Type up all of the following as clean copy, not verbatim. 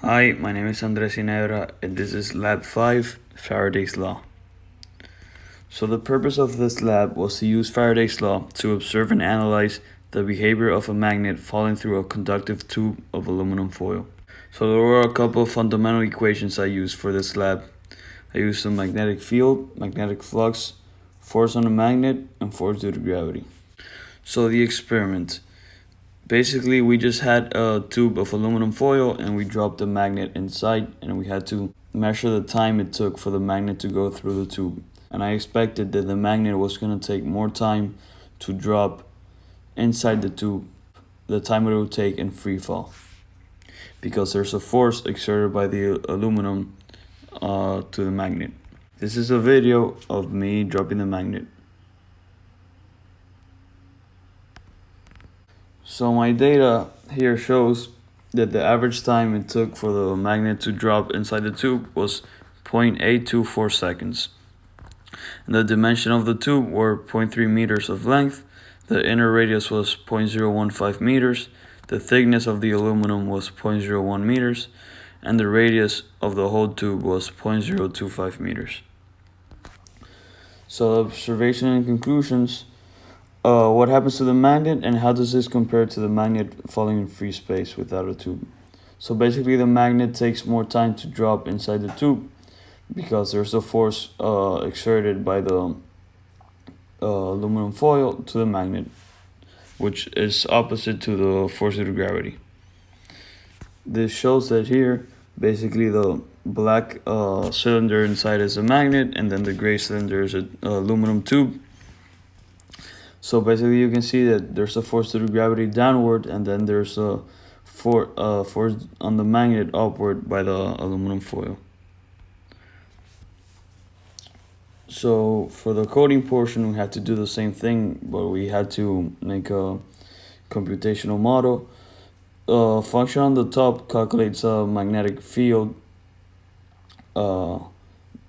Hi, my name is Andres Ginebra and this is Lab 5, Faraday's Law. So the purpose of this lab was to use Faraday's Law to observe and analyze the behavior of a magnet falling through a conductive tube of aluminum foil. So there were a couple of fundamental equations I used for this lab. I used the magnetic field, magnetic flux, force on a magnet, and force due to gravity. So the experiment. Basically, we just had a tube of aluminum foil and we dropped the magnet inside and we had to measure the time it took for the magnet to go through the tube. And I expected that the magnet was going to take more time to drop inside the tube, the time it would take in free fall. Because there's a force exerted by the aluminum to the magnet. This is a video of me dropping the magnet. So my data here shows that the average time it took for the magnet to drop inside the tube was 0.824 seconds. And the dimension of the tube were 0.3 meters of length, the inner radius was 0.015 meters, the thickness of the aluminum was 0.01 meters, and the radius of the whole tube was 0.025 meters. So observation and conclusions. What happens to the magnet and how does this compare to the magnet falling in free space without a tube? So basically the magnet takes more time to drop inside the tube because there's a force exerted by the aluminum foil to the magnet, which is opposite to the force due to gravity. This shows that here basically the black cylinder inside is a magnet and then the gray cylinder is an aluminum tube. So basically you can see that there's a force due to gravity downward and then there's a force on the magnet upward by the aluminum foil. So for the coding portion we had to do the same thing, but we had to make a computational model. Function on the top calculates a magnetic field due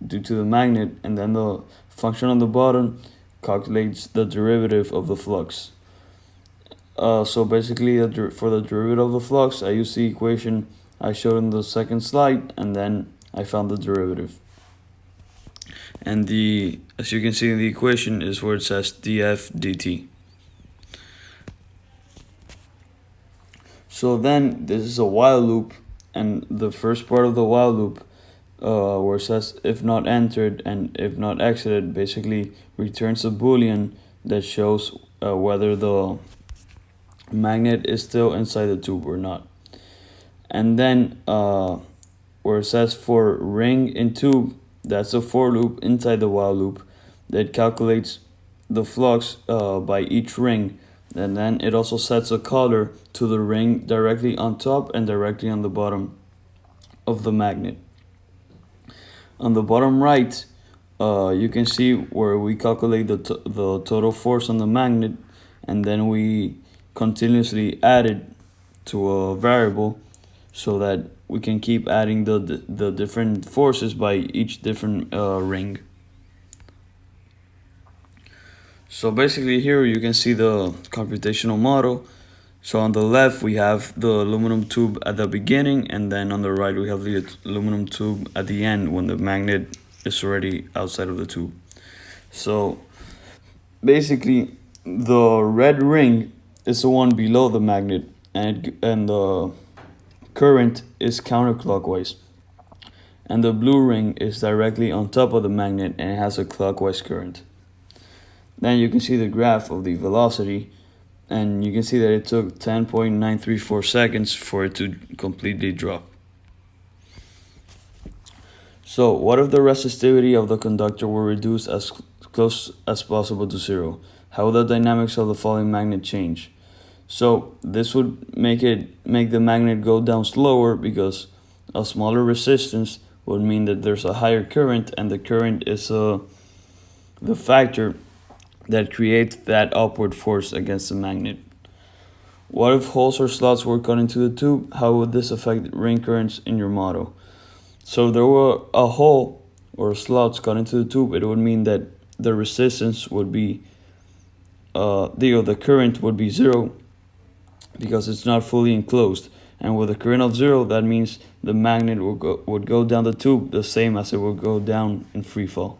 to the magnet, and then the function on the bottom calculates the derivative of the flux. So basically for the derivative of the flux, I used the equation I showed in the second slide, and then I found the derivative. And as you can see in the equation is where it says df dt. So then this is a while loop, and the first part of the while loop where it says if not entered and if not exited basically returns a boolean that shows whether the magnet is still inside the tube or not. And then where it says for ring in tube, that's a for loop inside the while loop that calculates the flux by each ring, and then it also sets a color to the ring directly on top and directly on the bottom of the magnet. On the bottom right, you can see where we calculate the total force on the magnet, and then we continuously add it to a variable so that we can keep adding the different forces by each different ring. So basically here you can see the computational model. So on the left we have the aluminum tube at the beginning, and then on the right we have the aluminum tube at the end when the magnet is already outside of the tube. So basically the red ring is the one below the magnet, and the current is counterclockwise. And the blue ring is directly on top of the magnet and it has a clockwise current. Then you can see the graph of the velocity, and you can see that it took 10.934 seconds for it to completely drop. So what if the resistivity of the conductor were reduced as close as possible to zero? How would the dynamics of the falling magnet change? So this would make the magnet go down slower, because a smaller resistance would mean that there's a higher current, and the current is the factor that creates that upward force against the magnet. What if holes or slots were cut into the tube? How would this affect ring currents in your model? So if there were a hole or slots cut into the tube, it would mean that the resistance would be the current would be zero because it's not fully enclosed, And with a current of 0, that means the magnet would go down the tube the same as it would go down in free fall.